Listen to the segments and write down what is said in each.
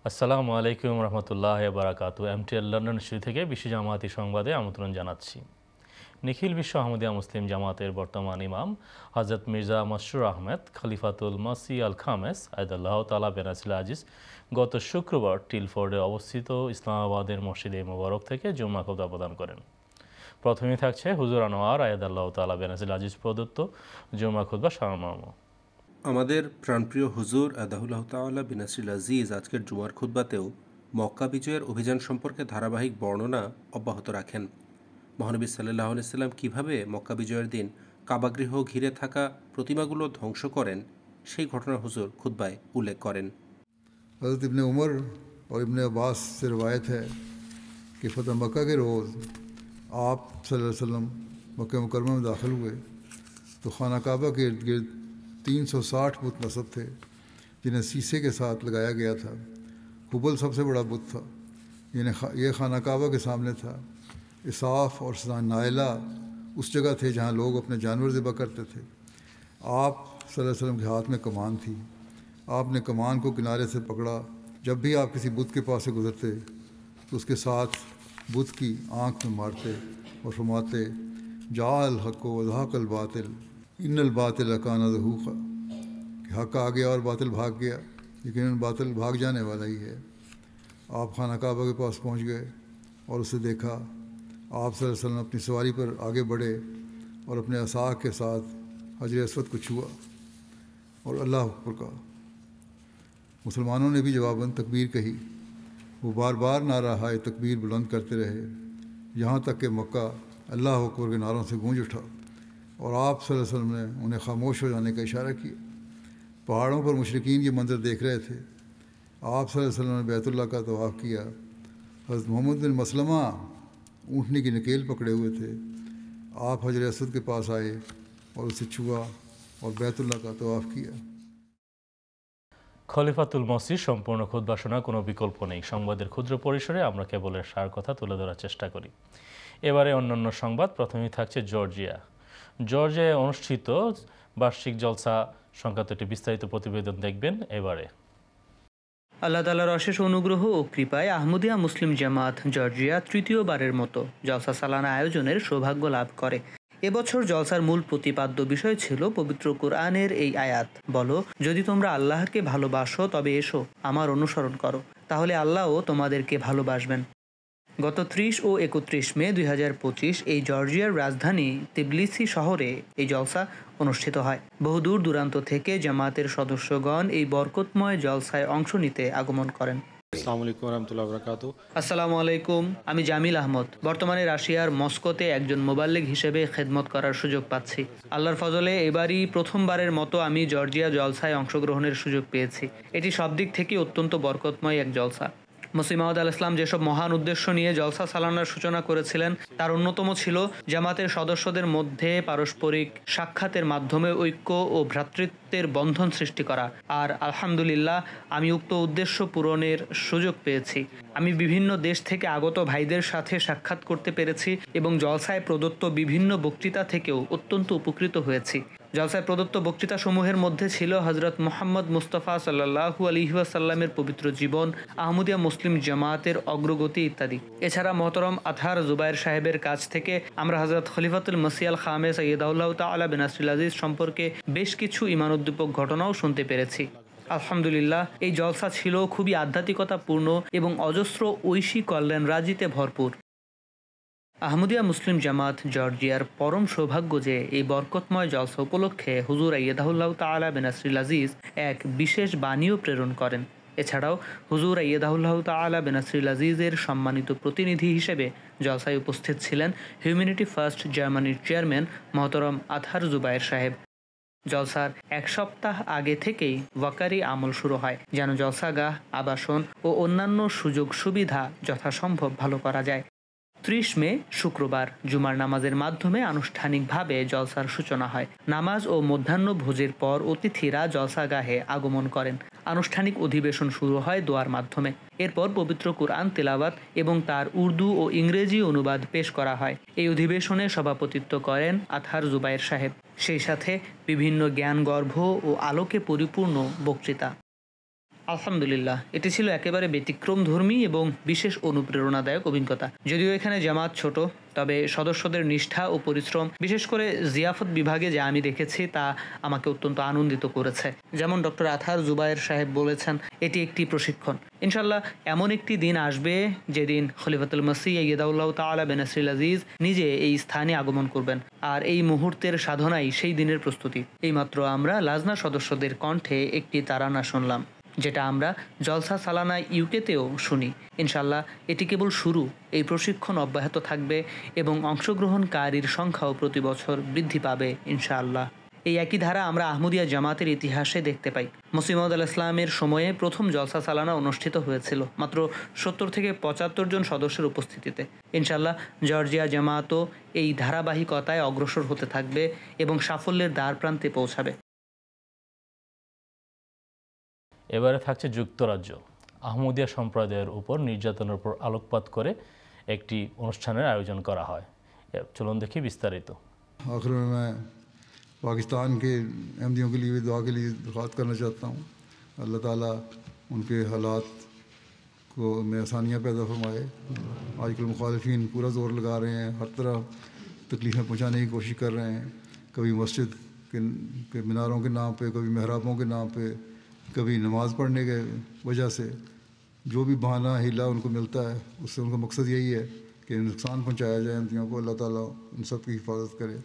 আসসালামু আলাইকুম রহমতুল্লাহ বারাকাতু। এমটিএল লন্ডন স্টুডিও থেকে বিশ্ব জামায়াতি সংবাদে আমন্ত্রণ জানাচ্ছি। নিখিল বিশ্ব আহমদিয়া মুসলিম জামাতের বর্তমান ইমাম হজরত মির্জা মশরুর আহমেদ খলিফাতুল মাসি আল খামেস আয়দাল্লাহ তালা বেনাসিল আজিজ গত শুক্রবার টিলফোর্ডে অবস্থিত ইসলামাবাদের মসজিদে মোবারক থেকে জুম্মা খুতবা প্রদান করেন। প্রথমেই থাকছে হুজুর আনোয়ার আয়দাল্লাহ তালা বেনাসিল আজিজ প্রদত্ত জুম্মা খুতবা সারমর্ম। আমাদের প্রাণপ্রিয় হুজুর আদাহুল্লাহ তাআলা বিনাসরিল আজিজ আজকের জুমার খুতবাতেও মক্কা বিজয়ের অভিযান সম্পর্কে ধারাবাহিক বর্ণনা অব্যাহত রাখেন। মহানবী সাল্লাল্লাহু আলাইহি সাল্লাম কীভাবে মক্কা বিজয়ের দিন কাবাগৃহ ঘিরে থাকা প্রতিমাগুলো ধ্বংস করেন সেই ঘটনা হুজুর খুতবায় উল্লেখ করেন। हज़रत इब्न उमर और इब्न अब्बास से रवायत है कि फ़तह मक्का के रोज़ आप सल्लल्लाहु अलैहि वसल्लम मक्का मुकरमा में दाखिल हुए तो खाना काबा के इर्द गिर्द 360 बुत नस्ब थे जिन्हें शीशे के साथ लगाया गया था। हुबल सबसे बड़ा बुत था, ये खाना काबा के सामने था। इसाफ और नायला उस जगह थे जहाँ लोग अपने जानवर ज़िबा करते थे। आप सल्लल्लाहु अलैहि वसल्लम के हाथ में कमान थी। आपने कमान को किनारे से पकड़ा। जब भी आप किसी बुत के पास से गुजरते तो उसके साथ बुत की आँख में मारते और फरमाते जाल हक़ वज़हक़ल बातिल इन्नल बातिल काना ज़हूक़ा, कि हक़ आ गया और बातिल भाग गया, लेकिन बातिल भाग जाने वाला ही है। आप खाना काबा के पास पहुँच गए और उसे देखा। आप सल्लल्लाहु अलैहि वसल्लम अपनी सवारी पर आगे बढ़े और अपने असाक के साथ हजर अस्वद को छुआ और अल्लाह अकबर कहा। मुसलमानों ने भी जवाबन तकबीर कही। वो बार बार नारा हाय तकबीर बुलंद करते रहे, यहाँ तक कि मक्का अल्लाह अकबर के नारों से गूंज उठा और आप सल्लल्लाहु अलैहि वसल्लम ने उन्हें खामोश हो जाने का इशारा किया। पहाड़ों पर मुशरिकीन ये मंजर देख रहे थे। आप सल्लल्लाहु अलैहि वसल्लम ने बैतुल्लाह का तवाफ़ किया। हज़रत मोहम्मद बिन मसलमा ऊँटनी की नकेल पकड़े हुए थे। आप हजर असद के पास आए और उसे छुआ और बैतुल्लाह का तवाफ़ किया। খলিফাতুল মসির সম্পূর্ণ খুতবা শোনার কোনো বিকল্প নেই। সংবাদের ক্ষুদ্র পরিসরে আমরা কেবল এর সার কথা তুলে ধরার চেষ্টা করি। এবারে অন্যান্য সংবাদ। প্রথমেই থাকছে জর্জিয়ায় অনুষ্ঠিত বার্ষিক জলসা সংক্রান্ত একটি বিস্তারিত প্রতিবেদন দেখবেন এবারে। আল্লাহ তাআলার অশেষ অনুগ্রহ ও কৃপায় আহমদিয়া মুসলিম জামাত জর্জিয়া তৃতীয়বারের মতো জলসা সালানা আয়োজনের সৌভাগ্য লাভ করে। এবছর জলসার মূল প্রতিপাদ্য বিষয় ছিল পবিত্র কোরআনের এই আয়াত, বলো যদি তোমরা আল্লাহকে ভালোবাসো তবে এসো আমার অনুসরণ করো, তাহলে আল্লাহও তোমাদেরকে ভালোবাসবেন। গত 30 ও 31 মে 2025 এই জর্জিয়ার রাজধানী তিবলিসি শহরে এই জলসা অনুষ্ঠিত হয়। বহু দূর দূরান্ত থেকে জামাতের সদস্যগণ এই বরকতময় জলসায় অংশ নিতে আগমন করেন। আসসালামু আলাইকুম, আমি জামিল আহমদ। বর্তমানে রাশিয়ার মস্কোতে একজন মোবাল্লিগ হিসেবে খেদমত করার সুযোগ পাচ্ছি। আল্লাহর ফজলে এবারই প্রথমবারের মতো আমি জর্জিয়া জলসায় অংশগ্রহণের সুযোগ পেয়েছি। এটি সব দিক থেকে অত্যন্ত বরকতময় এক জলসা। মসিহ মাউদ আল ইসলাম যেসব মহান উদ্দেশ্য নিয়ে জলসা সালানার সূচনা করেছিলেন তার অন্যতম ছিল জামাতের সদস্যদের মধ্যে পারস্পরিক সাক্ষাতের মাধ্যমে ঐক্য ও ভ্রাতৃত্বের বন্ধন সৃষ্টি করা। আর আলহামদুলিল্লাহ আমি উক্ত উদ্দেশ্য পূরণের সুযোগ পেয়েছি। আমি বিভিন্ন দেশ থেকে আগত ভাইদের সাথে সাক্ষাৎ করতে পেরেছি এবং জলসায় প্রদত্ত বিভিন্ন বক্তৃতা থেকেও অত্যন্ত উপকৃত হয়েছি। জলসায় প্রদত্ত বক্তৃতাসমূহের মধ্যে ছিল হজরত মুহাম্মদ মুস্তাফা সাল্লাল্লাহু আলাইহি ওয়াসাল্লামের পবিত্র জীবন, আহমদিয়া মুসলিম জামাতের অগ্রগতি ইত্যাদি। এছাড়া মহতরম আতহার জুবায়ের সাহেবের কাছ থেকে আমরা হজরত খলিফাতুল মাসি আল খামেস আইয়াদাহুল্লাহ তাআলা বিনাসরিল আজিজ সম্পর্কে বেশ কিছু ঈমানোদ্দীপক ঘটনাও শুনতে পেরেছি। আলহামদুলিল্লাহ এই জলসা ছিল খুবই আধ্যাত্মিকতাপূর্ণ এবং অজস্র ঐশী কল্যাণরাজিতে ভরপুর। আহমদিয়া মুসলিম জামাত জর্জিয়ার পরম সৌভাগ্য যে এই বরকতময় জলসা উপলক্ষে হুজুর আইয়াদাহুল্লাহ তাআলা বিনাসরিল আজিজ এক বিশেষ বাণীও প্রেরণ করেন। এছাড়াও হুজুর আইয়াদাহুল্লাহ তাআলা বিনাসরিল আজিজের সম্মানিত প্রতিনিধি হিসেবে জলসায় উপস্থিত ছিলেন হিউম্যানিটি ফার্স্ট জার্মানির চেয়ারম্যান মহতরম আতহার জুবায়ের সাহেব। জলসার এক সপ্তাহ আগে থেকেই ওয়াকারি আমল শুরু হয় যেন জলসাগাহ, আবাসন ও অন্যান্য সুযোগ সুবিধা যথাসম্ভব ভালো করা যায়। 30 মে শুক্রবার জুমার নামাজের মাধ্যমে আনুষ্ঠানিকভাবে জলসার সূচনা হয়। নামাজ ও মধ্যাহ্ন ভোজের পর অতিথিরা জলসাগাহে আগমন করেন। আনুষ্ঠানিক অধিবেশন শুরু হয় দোয়ার মাধ্যমে। এরপর পবিত্র কুরআন তেলাওয়াত এবং তার উর্দু ও ইংরেজি অনুবাদ পেশ করা হয়। এই অধিবেশনে সভাপতিত্ব করেন আতহার জুবায়ের সাহেব। সেই সাথে বিভিন্ন জ্ঞানগর্ভ ও আলোকে পরিপূর্ণ বক্তৃতা। আলহামদুলিল্লাহ, এটি ছিল একেবারে ব্যতিক্রমধর্মী এবং বিশেষ অনুপ্রেরণাদায়ক অভিজ্ঞতা। যদিও এখানে জামাত ছোট, তবে সদস্যদের নিষ্ঠা ও পরিশ্রম, বিশেষ করে জিয়াফত বিভাগে যা আমি দেখেছি তা আমাকে অত্যন্ত আনন্দিত করেছে। যেমন ডক্টর আথার জুবায়ের সাহেব বলেছেন, এটি একটি প্রশিক্ষণ। ইনশাল্লাহ এমন একটি দিন আসবে যেদিন খলিফাতুল মসিহ আইয়াদাহুল্লাহ তাআলা বিনাসরিল আজিজ নিজে এই স্থানে আগমন করবেন, আর এই মুহূর্তের সাধনাই সেই দিনের প্রস্তুতি। এইমাত্র আমরা লাজনা সদস্যদের কণ্ঠে একটি তারানা শুনলাম, যেটা আমরা জলসা সালানা ইউকেতেও শুনি। ইনশাল্লাহ এটি কেবল শুরু। এই প্রশিক্ষণ অব্যাহত থাকবে এবং অংশগ্রহণকারীর সংখ্যাও প্রতি বছর বৃদ্ধি পাবে ইনশাআল্লাহ। এই একই ধারা আমরা আহমদিয়া জামাতের ইতিহাসে দেখতে পাই। মসিহ মাউদ আল ইসলামের সময়ে প্রথম জলসা সালানা অনুষ্ঠিত হয়েছিল মাত্র 70 থেকে 75 জন সদস্যের উপস্থিতিতে। ইনশাআল্লাহ জর্জিয়া জামাতও এই ধারাবাহিকতায় অগ্রসর হতে থাকবে এবং সাফল্যের দ্বার প্রান্তে পৌঁছাবে। এবারে থাকছে যুক্তরাজ্য। আহমদিয়া সম্প্রদায়ের উপর নির্যাতনের উপর আলোকপাত করে একটি অনুষ্ঠানের আয়োজন করা হয়। চলুন দেখি বিস্তারিত। आखिर में मैं पाकिस्तान के अहमदियों के लिए भी दुआ के लिए दरख्वास्त करना चाहता हूँ। अल्लाह ताला उनके हालात को में आसानियाँ पैदा फरमाए। आजकल मुखालिफिन पूरा ज़ोर लगा रहे हैं, हर तरह तकलीफ़ें पहुँचाने की कोशिश कर रहे हैं। कभी मस्जिद के मीनारों के नाम पे, कभी महराबों के नाम पे, कभी नमाज़ पढ़ने के वजह से जो भी बहाना हिला उनको मिलता है, उससे उनका मकसद यही है कि नुकसान पहुँचाया जाए अहमदियों को। अल्लाह ताला उन सब की हिफाजत करे।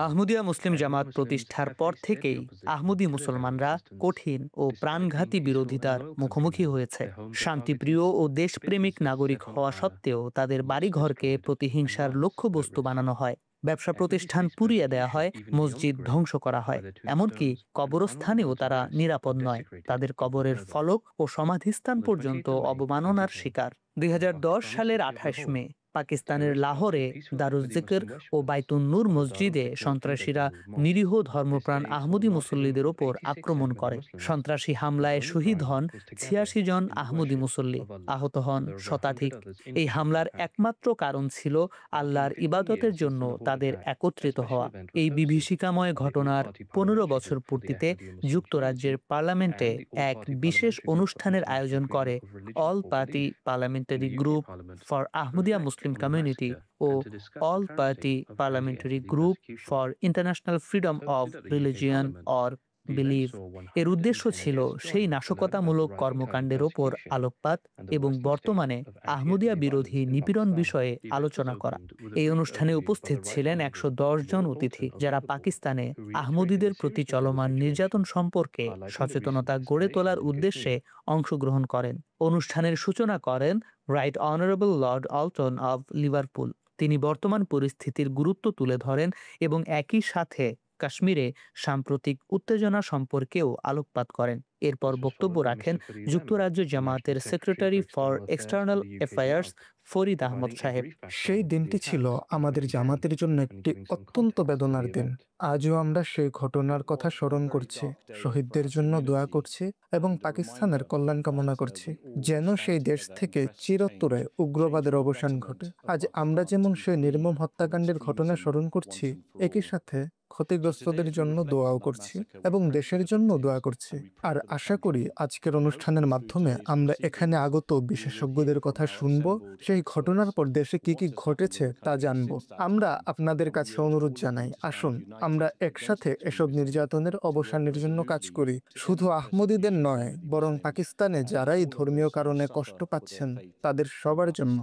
আহমদিয়া মুসলিম জামাত প্রতিষ্ঠার পর থেকেই আহমদি মুসলমানরা কঠিন ও প্রাণঘাতী বিরোধিতার মুখোমুখি হয়েছে। শান্তিপ্রিয় ও দেশপ্রেমিক নাগরিক হওয়া সত্ত্বেও তাদের বাড়িঘরকে প্রতিহিংসার লক্ষ্যবস্তু বানানো হয়, ব্যবসা প্রতিষ্ঠান পুড়িয়ে দেয়া হয়, মসজিদ ধ্বংস করা হয়, এমনকি কবরস্থানেও তারা নিরাপদ নয়। তাদের কবরের ফলক ও সমাধিস্থান পর্যন্ত অবমাননার শিকার। 2010 সালের 28 মে পাকিস্তানের লাহোরে দারুজ জিকর ও বাইতুন নূর মসজিদে সন্ত্রাসীরা নিরীহ ধর্মপ্রাণ আহমদি মুসল্লিদের ওপর আক্রমণ করে। সন্ত্রাসী হামলায় শহীদ হন 86 জন আহমদি মুসল্লি, আহত হন শতাধিক। এই হামলার একমাত্র কারণ ছিল আল্লাহর ইবাদতের জন্য তাদের একত্রিত হওয়া। এই বিভীষিকাময় ঘটনার 15 বছর পূর্তিতে যুক্তরাজ্যের পার্লামেন্টে এক বিশেষ অনুষ্ঠানের আয়োজন করে all party parliamentary group for Ahmadiyya Muslim community ও all party parliamentary group for international freedom of religion or belief. এর উদ্দেশ্য ছিল সেই নাশকতামূলক কর্মকাণ্ডের ওপর আলোকপাত এবং বর্তমানে আহমদিয়া বিরোধী নিপীড়ন বিষয়ে আলোচনা করা। এই অনুষ্ঠানে উপস্থিত ছিলেন 110 জন অতিথি, যারা পাকিস্তানে আহমদীদের প্রতি চলমান নির্যাতন সম্পর্কে সচেতনতা গড়ে তোলার উদ্দেশ্যে অংশগ্রহণ করেন। অনুষ্ঠানের সূচনা করেন right honourable Lord অল্টন of Liverpool. তিনি বর্তমান পরিস্থিতির গুরুত্ব তুলে ধরেন এবং একই সাথে কাশ্মীরে সাম্প্রতিক উত্তেজনা সম্পর্কেও আলোকপাত করেন। এরপর বক্তব্য রাখেন যুক্তরাজ্য জামাতের secretary for external affairs Farid Ahmad sahib. সেই দিনটি ছিল আমাদের জামাতের জন্য একটি অত্যন্ত বেদনার দিন। আজও আমরা সেই ঘটনার কথা স্মরণ করছি, শহীদদের জন্য দোয়া করছি এবং পাকিস্তানের কল্যাণ কামনা করছি, যেন সেই দেশ থেকে চিরতরে উগ্রবাদের অবসান ঘটে। আজ আমরা যেমন সেই নির্মম হত্যাকাণ্ডের ঘটনা স্মরণ করছি, একই সাথে ক্ষতিগ্রস্তদের জন্য দোয়াও করছি এবং দেশের জন্য দোয়া করছি। আর আশা করি আজকের অনুষ্ঠানের মাধ্যমে আমরা এখানে আগত বিশেষজ্ঞদের কথা শুনবো, সেই ঘটনার পর দেশে কি কি ঘটেছে তা জানবো। আমরা আপনাদের কাছে অনুরোধ জানাই, আসুন আমরা একসাথে এসব নির্যাতনের অবসানের জন্য কাজ করি। শুধু আহমদীদের নয়, বরং পাকিস্তানে যারাই ধর্মীয় কারণে কষ্ট পাচ্ছেন তাদের সবার জন্য।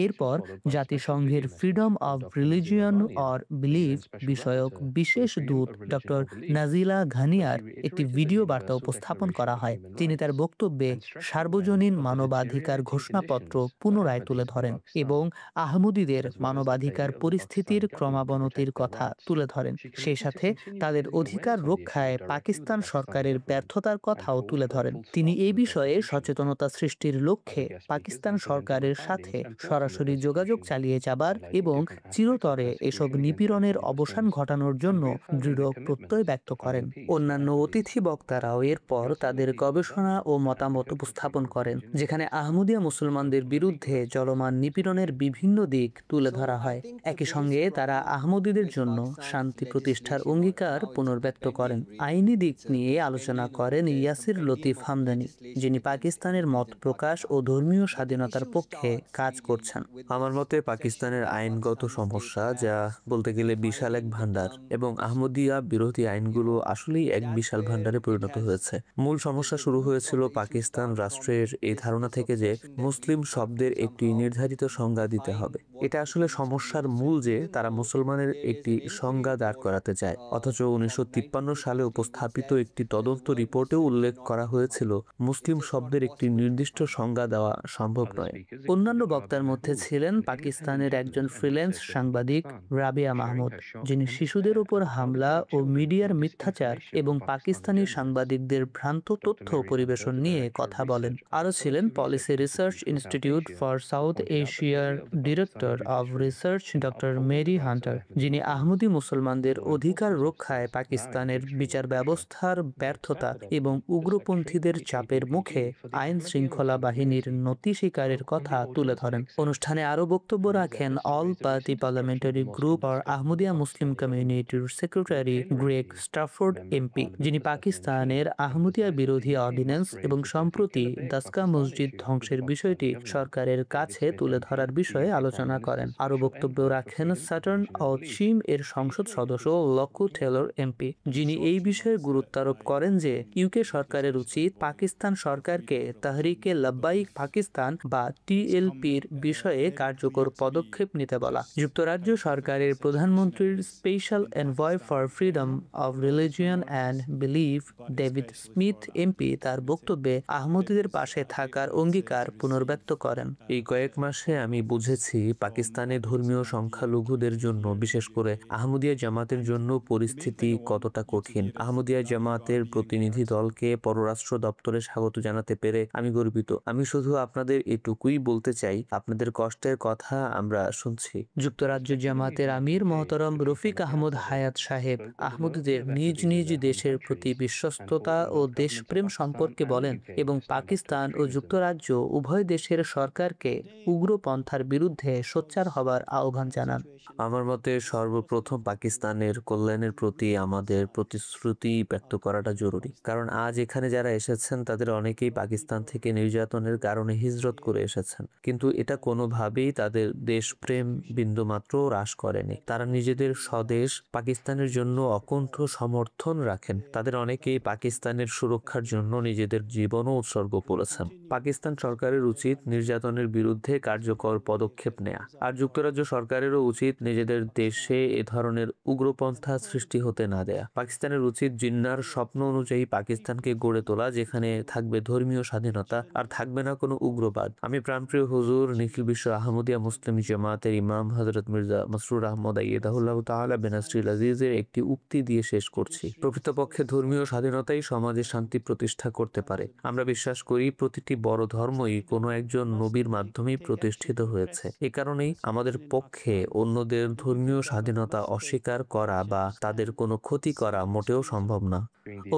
এরপর জাতিসংঘের freedom of religion or believe বিষয়ক বিশেষ দূত ডক্টর নাজিলা ঘানিয়ার একটি ভিডিও বার্তা উপস্থাপন করা হয়। তিনি তার বক্তব্যে সার্বজনীন মানবাধিকার ঘোষণাপত্র পুনরায় তুলে ধরেন এবং আহমদীদের মানবাধিকার পরিস্থিতির ক্রমাবনতির কথা তুলে ধরেন। সেই সাথে তাদের অধিকার রক্ষায় পাকিস্তান সরকারের ব্যর্থতার কথাও তুলে ধরেন। তিনি এই বিষয়ে সচেতনতা সৃষ্টির লক্ষ্যে পাকিস্তান সরকারের সাথে সরাসরি সরাসরি যোগাযোগ চালিয়ে যাবার এবং চিরতরে এসব নিপীড়নের অবসান ঘটানোর জন্য দৃঢ় প্রত্যয় ব্যক্ত করেন। অন্যান্য অতিথি বক্তারাও এরপর তাদের গবেষণা ও মতামত উপস্থাপন করেন, যেখানে আহমদিয়া মুসলমানদের বিরুদ্ধে চলমান নিপীড়নের বিভিন্ন দিক তুলে ধরা হয়। একই সঙ্গে তারা আহমদীদের জন্য শান্তি প্রতিষ্ঠার অঙ্গীকার পুনর্ব্যক্ত করেন। আইনি দিক নিয়ে আলোচনা করেন ইয়াসির লতিফ হামদানি, যিনি পাকিস্তানের মত প্রকাশ ও ধর্মীয় স্বাধীনতার পক্ষে কাজ করছেন। আমার মতে পাকিস্তানের আইনগত সমস্যা, যা বলতে গেলে বিশাল এক ভান্ডার, এবং আহমদিয়া বিরোধী আইনগুলো আসলেই এক বিশাল ভান্ডারে পরিণত হয়েছে। মূল সমস্যা শুরু হয়েছিল পাকিস্তান রাষ্ট্রের এই ধারণা থেকে যে মুসলিম শব্দের একটি নির্ধারিত সংজ্ঞা দিতে হবে। এটা আসলে সমস্যার মূল যে তারা মুসলমানের একটি সংজ্ঞা দাঁড় করাতে চায়, অথচ 1953 সালে উপস্থাপিত একটি তদন্ত রিপোর্টেও উল্লেখ করা হয়েছিল মুসলিম শব্দের একটি নির্দিষ্ট সংজ্ঞা দেওয়া সম্ভব নয়। অন্যান্য বক্তার মধ্যে ছিলেন পাকিস্তানের একজন ফ্রিল্যান্স সাংবাদিক রাবিয়া মাহমুদ, যিনি শিশুদের উপর হামলা ও মিডিয়ার মিথ্যাচার এবং পাকিস্তানি সাংবাদিকদের ভ্রান্ত তথ্য পরিবেশন নিয়ে কথা বলেন। আরও ছিলেন policy research institute for south এশিয়ার director of research doctor Mary Hunter, যিনি আহমদি মুসলমানদের অধিকার রক্ষায় পাকিস্তানের বিচার ব্যবস্থার ব্যর্থতা এবং উগ্রপন্থীদের চাপের মুখে আইন শৃঙ্খলা বাহিনীর নতি স্বীকারের কথা তুলে ধরেন। অনুষ্ঠানে আরও বক্তব্য রাখেন all party parliamentary group for Ahmadiyya Muslim কমিউনিটির সেক্রেটারি গ্রেগ স্টাফোর্ড এমপি, যিনি পাকিস্তানের আহমদিয়া বিরোধী অর্ডিন্যান্স এবং সম্প্রতি দাসকা মসজিদ ধ্বংসের বিষয়টি সরকারের কাছে তুলে ধরার বিষয়ে আলোচনা করেন। আরও বক্তব্য রাখেন সাটার্ন ও চিম এর সংসদ সদস্য লকু টেলর এমপি, যিনি এই বিষয়ে গুরুত্ব আরোপ করেন যে ইউকে সরকারের উচিত পাকিস্তান সরকারকে তাহরিকে লাব্বাইক পাকিস্তান বা টিএলপির বিষয়ে কার্যকর পদক্ষেপ নিতে বলা। যুক্তরাজ্য সরকারের প্রধানমন্ত্রীর special envoy for freedom of religion and belief David Smith MP তার বক্তব্যে আহমদীদের পাশে থাকার অঙ্গীকার পুনর্ব্যক্ত করেন। এই কয়েক মাসে আমি বুঝেছি পাকিস্তানে ধর্মীয় সংখ্যালঘুদের জন্য, বিশেষ করে আহমদিয়া জামাতের জন্য পরিস্থিতি কতটা কঠিন। আহমদিয়া জামাতের প্রতিনিধি দলকে পররাষ্ট্র দপ্তরে স্বাগত জানাতে পেরে আমি গর্বিত। আমি শুধু আপনাদের এটুকুই বলতে চাই, আপনাদের কষ্টের কথা আমরা শুনছি। যুক্তরাজ্য জামাতের আমির মহতরম রফিক আহমদ হায়াত সাহেব আহমদীদের নিজ নিজ দেশের প্রতি বিশ্বস্ততা ও দেশপ্রেম সম্পর্কে বলেন এবং পাকিস্তান ও যুক্তরাজ্য উভয় দেশের সরকারকে উগ্রপন্থার বিরুদ্ধে সোচ্চার হবার আহ্বান জানান। আমার মতে সর্বপ্রথম পাকিস্তানের কল্যাণের প্রতি আমাদের প্রতিশ্রুতি ব্যক্ত করাটা জরুরি, কারণ আজ এখানে যারা এসেছেন তাদের অনেকেই পাকিস্তান থেকে নির্যাতনের কারণে হিজরত করে এসেছেন, কিন্তু এটা কোনোভাবেই তাদের দেশপ্রেম বিন্দুমাত্র হ্রাস করেনি। তারা নিজেদের স্বদেশ পাকিস্তানের জন্য অকুণ্ঠ সমর্থন রাখেন। তাদের অনেকেই পাকিস্তানের সুরক্ষার জন্য নিজেদের জীবনও উৎসর্গ করেছেন। পাকিস্তান সরকারের উচিত নির্যাতনের বিরুদ্ধে কার্যকর পদক্ষেপ নেয়া, আর যুক্তরাজ্য সরকারেরও উচিত নিজেদের দেশে এ ধরনের উগ্রপন্থা সৃষ্টি হতে না দেয়া। পাকিস্তানের উচিত জিন্নাহর স্বপ্ন অনুযায়ী পাকিস্তানকে গড়ে তোলা, যেখানে থাকবে ধর্মীয় স্বাধীনতা আর থাকবে না কোনো উগ্রবাদ। আমি প্রাণপ্রিয় হুজুর নিখিল বিশ্ব আহমদিয়া মুসলিম জামাতের ইমাম হযরত মির্জা মাসরুর আহমদ আইয়াদাহুল্লাহু তাআলা বিনাসরিল আজিজের একটি উক্তি দিয়ে শেষ করছি। প্রকৃতপক্ষে ধর্মীয় স্বাধীনতাই সমাজে শান্তি প্রতিষ্ঠা করতে পারে। আমরা বিশ্বাস করি প্রতিটি বড় ধর্মই কোনো একজন নবীর মাধ্যমেই প্রতিষ্ঠিত হয়েছে। এ কারণেই আমাদের পক্ষে অন্যদের ধর্মীয় স্বাধীনতা অস্বীকার করা বা তাদের কোনো ক্ষতি করা মোটেও সম্ভব না।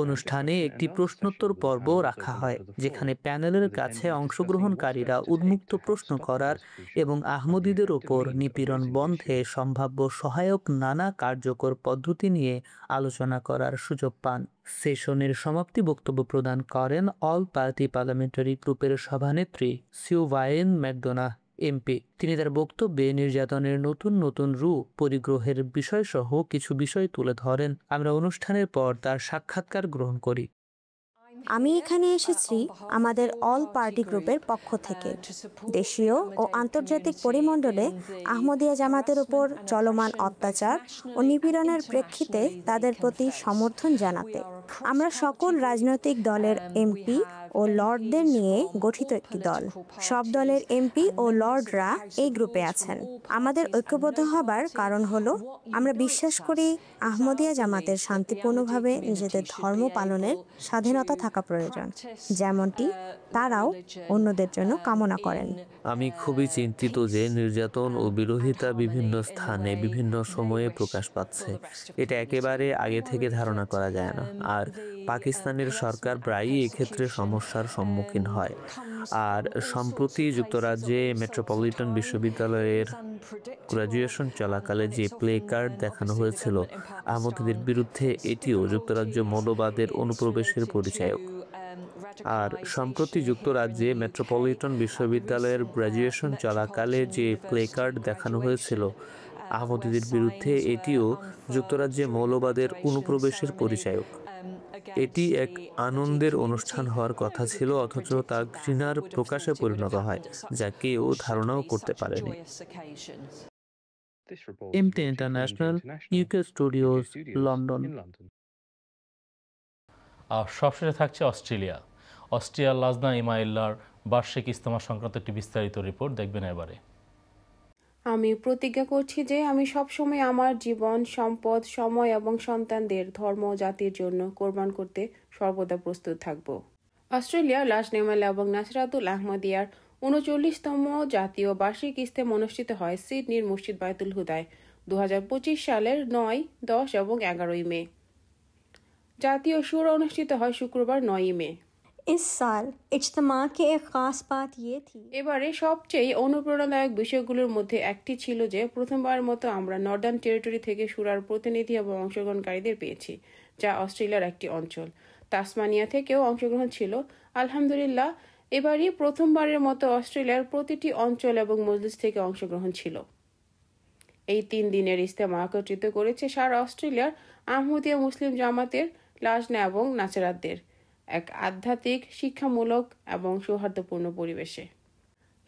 অনুষ্ঠানে একটি প্রশ্নোত্তর পর্ব রাখা হয়, যেখানে প্যানেলের কাছে অংশগ্রহণকারীরা উন্মুক্ত প্রশ্ন করার এবং আহমদীদের ওপর নিপীড়ন বন্ধে সম্ভাব্য সহায়ক নানা কার্যকর পদ্ধতি নিয়ে আলোচনা করার সুযোগ পান। সেশনের সমাপ্তি বক্তব্য প্রদান করেন অল পার্টি পার্লামেন্টারি গ্রুপের সভানেত্রী সিউভাইন ম্যাকডোনাহ এমপি। তিনি তার বক্তব্যে নির্যাতনের নতুন নতুন রূপ পরিগ্রহের বিষয়সহ কিছু বিষয় তুলে ধরেন। আমরা অনুষ্ঠানের পর তার সাক্ষাৎকার গ্রহণ করি। আমি এখানে এসেছি আমাদের অল পার্টি গ্রুপের পক্ষ থেকে দেশীয় ও আন্তর্জাতিক পরিমণ্ডলে আহমদিয়া জামাতের উপর চলমান অত্যাচার ও নিপীড়নের প্রেক্ষিতে তাদের প্রতি সমর্থন জানাতে। আমরা সকল রাজনৈতিক দলের এমপি ও ও লর্ডদের নিয়ে গঠিত একটি দল। সব দলের এমপি ও লর্ডরা এই গ্রুপে আছেন। আমাদের ঐক্যবদ্ধ হবার কারণ হলো আমরা বিশ্বাস করি আহমদিয়া জামাতের শান্তিপূর্ণভাবে নিজেদের ধর্ম পালনের স্বাধীনতা থাকা প্রয়োজন, যেমনটি তারাও অন্যদের জন্য কামনা করেন। আমি খুবই চিন্তিত যে নির্যাতন ও বিরোধিতা বিভিন্ন স্থানে বিভিন্ন সময়ে প্রকাশ পাচ্ছে। এটা একেবারে আগে থেকে ধারণা করা যায় না, আর পাকিস্তানের সরকার প্রায়ই এক্ষেত্রে সমস্যার সম্মুখীন হয়। আর সম্প্রতি যুক্তরাজ্যে মেট্রোপলিটন বিশ্ববিদ্যালয়ের গ্র্যাজুয়েশন চলাকালে যে প্লে কার্ড দেখানো হয়েছিল আহমদীদের বিরুদ্ধে, এটিও যুক্তরাজ্য মৌলবাদের অনুপ্রবেশের পরিচায়ক। আর সম্প্রতি যুক্তরাজ্যে মেট্রোপলিটন বিশ্ববিদ্যালয়ের গ্র্যাজুয়েশন চলাকালে যে প্লে কার্ড দেখানো হয়েছিল আহমদীদের বিরুদ্ধে, এটিও যুক্তরাজ্যে মৌলবাদের অনুপ্রবেশের পরিচায়ক। এটি এক আনন্দের অনুষ্ঠান হওয়ার কথা ছিল, অথচ তা ঘৃণার প্রকাশে পরিণত হয়, যা কেউ ধারণাও করতে পারেনি। MT international, UK studios, London. আর সবশেষে থাকছে অস্ট্রিয়ার লাজনা ইমাইল্লার বার্ষিক ইজতেমা সংক্রান্ত একটি বিস্তারিত রিপোর্ট দেখবেন এবারে। আমি প্রতিজ্ঞা করছি যে আমি সবসময় আমার জীবন, সম্পদ, সময় এবং সন্তানদের ধর্ম ও জাতির জন্য কোরবান করতে সর্বদা প্রস্তুত থাকব। অস্ট্রেলিয়ার লাজনা ইমাইল্লা এবং নাসরাতুল আহমদিয়ার ৩৯তম জাতীয় বার্ষিক ইজতেমা অনুষ্ঠিত হয় সিডনির মসজিদ বায়তুল হুদায় ২০২৫ সালের ৯, ১০ এবং ১১ মে। জাতীয় শুরা অনুষ্ঠিত হয় শুক্রবার ৯ মে। इस साल इज्तिमा की एक खास बात ये थी। এবারে সবচেয়ে অনুপ্রেরণাদায়ক বিষয়গুলোর মধ্যে একটি ছিল যে প্রথমবারের মতো আমরা নর্দার্ন টেরিটরি থেকে শুরার প্রতিনিধি এবং অংশগ্রহণকারীদের পেয়েছি, যা অস্ট্রেলিয়ার একটি অঞ্চল। তাসমানিয়া থেকেও অংশগ্রহণ ছিল। আলহামদুলিল্লাহ, এবারই প্রথমবারের মতো অস্ট্রেলিয়ার প্রতিটি অঞ্চল এবং মজলিস থেকে অংশগ্রহণ ছিল। এই ৩ দিনের ইজতেমা একত্রিত করেছে সারা অস্ট্রেলিয়ার আহমদিয়া মুসলিম জামাতের, লাজনা এবং নাসরাতদের এক আধ্যাত্মিক, শিক্ষামূলক এবং সৌহার্দ্যপূর্ণ পরিবেশে।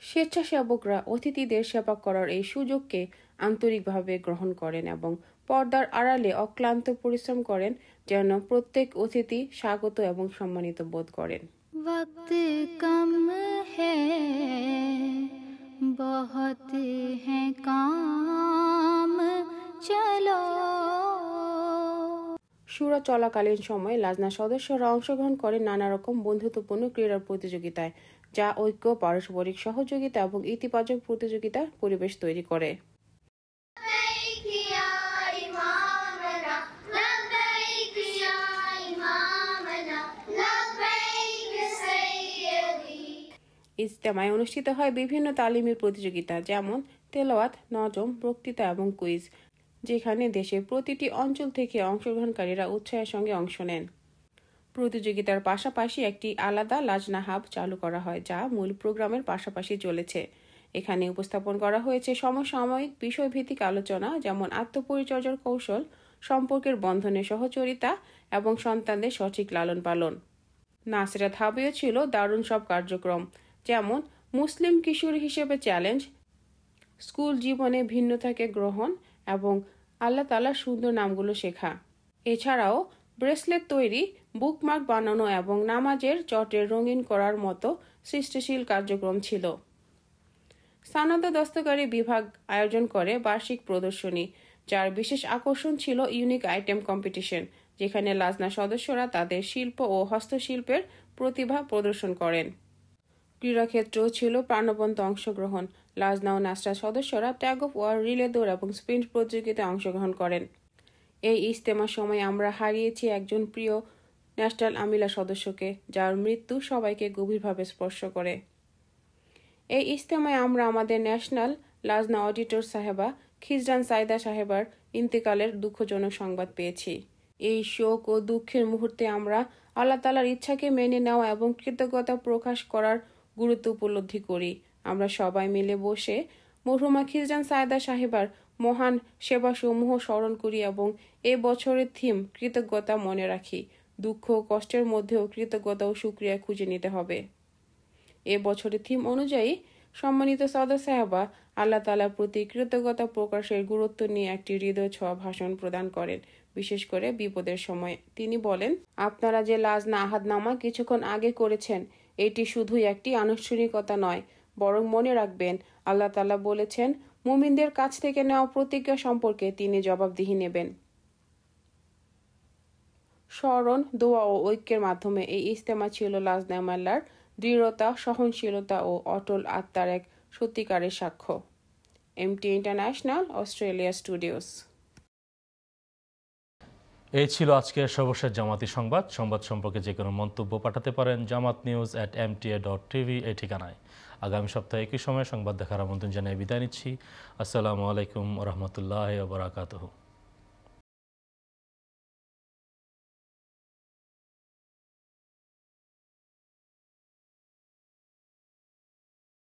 স্বেচ্ছাসেবকরা অতিথিদের সেবা করার এই সুযোগকে আন্তরিকভাবে গ্রহণ করেন এবং পর্দার আড়ালে অক্লান্ত পরিশ্রম করেন যেন প্রত্যেক অতিথি স্বাগত এবং সম্মানিত বোধ করেন। वक्त कम है, बहुत है काम, चलो। শুরা চলাকালীন সময়ে লাজনা সদস্যরা অংশগ্রহণ করেন নানা রকম বন্ধুত্বপূর্ণ ক্রীড়ার প্রতিযোগিতায়, যা ঐক্য, পারস্পরিক সহযোগিতা এবং ইতিবাচক প্রতিযোগিতার পরিবেশ তৈরি করে। ইজতেমায় অনুষ্ঠিত হয় বিভিন্ন তালিমি প্রতিযোগিতা, যেমন তেলাওয়াত, নজম, বক্তৃতা এবং কুইজ, যেখানে দেশের প্রতিটি অঞ্চল থেকে অংশগ্রহণকারীরা উৎসাহের সঙ্গে অংশ নেন। প্রতিযোগিতার পাশাপাশি একটি আলাদা লাজনা হাব চালু করা হয়, যা মূল প্রোগ্রামের পাশাপাশি চলেছে। এখানে উপস্থাপন করা হয়েছে সমসাময়িক বিষয়ভিত্তিক আলোচনা, যেমন আত্মপরিচর্যার কৌশল, সম্পর্কের বন্ধনে সহচরিতা এবং সন্তানদের সঠিক লালন পালন। নাসরাত হাবেও ছিল দারুণ সব কার্যক্রম, যেমন মুসলিম কিশোরী হিসেবে চ্যালেঞ্জ, স্কুল জীবনে ভিন্নতাকে গ্রহণ এবং আল্লাহ তাআলার সুন্দর নামগুলো শেখা। এছাড়াও ব্রেসলেট তৈরি, বুকমার্ক বানানো এবং নামাজের চটের রঙিন করার মতো সৃষ্টিশীল কার্যক্রম ছিল। সানাদা দস্তকারী বিভাগ আয়োজন করে বার্ষিক প্রদর্শনী, যার বিশেষ আকর্ষণ ছিল ইউনিক আইটেম কম্পিটিশন, যেখানে লাজনা সদস্যরা তাদের শিল্প ও হস্তশিল্পের প্রতিভা প্রদর্শন করেন। ক্রীড়াক্ষেত্রেও ছিল প্রাণবন্ত অংশগ্রহণ। লাজনা ও নাসরাত সদস্যরা ট্যাগ অফ ওয়ার, রিলে দৌড় এবং স্প্রিন্ট প্রতিযোগিতায় অংশগ্রহণ করেন। এই ইজতেমার সময় আমরা হারিয়েছি একজন প্রিয় ন্যাশনাল আমিলা সদস্যকে, যার মৃত্যু সবাইকে গভীরভাবে স্পর্শ করে। এই ইজতেমায় আমরা আমাদের ন্যাশনাল লাজনা অডিটর সাহেবা খিজরান সাইদা সাহেবার ইন্তেকালের দুঃখজনক সংবাদ পেয়েছি। এই শোক ও দুঃখের মুহূর্তে আমরা আল্লাহ তাআলার ইচ্ছাকে মেনে নেওয়া এবং কৃতজ্ঞতা প্রকাশ করার গুরুত্ব উপলব্ধি করি। আমরা সবাই মিলে বসে মরহুমা খিজরান সাইদা সাহেবার মহান সেবাসমূহ স্মরণ করি এবং এ বছরের থিম কৃতজ্ঞতা মনে রাখি। দুঃখ ও কষ্টের মধ্যেও কৃতজ্ঞতা ও শুকরিয়া খুঁজে নিতে হবে। এ বছরের থিম অনুযায়ী সম্মানিত সাদা সাহাবা আল্লাহ তাআলার প্রতি কৃতজ্ঞতা প্রকাশের গুরুত্ব নিয়ে একটি হৃদয় ছোঁয়া ভাষণ প্রদান করেন, বিশেষ করে বিপদের সময়। তিনি বলেন, আপনারা যে লাজনা আহাদনামা কিছুক্ষণ আগে করেছেন, এটি শুধুই একটি আনুষ্ঠানিকতা নয়, বরং মনে রাখবেন আল্লাহ তাআলা বলেছেন মুমিনদের কাছ থেকে নেওয়া প্রতিজ্ঞা সম্পর্কে তিনি জবাবদিহি নেবেন। স্মরণ, দোয়া ও ঐক্যের মাধ্যমে এই ইজতেমা ছিল লাজনামাল্লার দৃঢ়তা, সহনশীলতা ও অটল আত্মার এক সত্যিকারের সাক্ষ্য। MT international, Australia studios. এই ছিল আজকের সর্বশেষ জামাতি সংবাদ। সংবাদ সম্পর্কে যে কোনো মন্তব্য পাঠাতে পারেন jamatnews@mta.tv এই ঠিকানায়। আগামী সপ্তাহে একই সময় সংবাদ দেখার আমন্ত্রণ জানিয়ে বিদায় নিচ্ছি। আসসালামু আলাইকুম ওয়া রাহমাতুল্লাহি ওয়া বারাকাতুহু।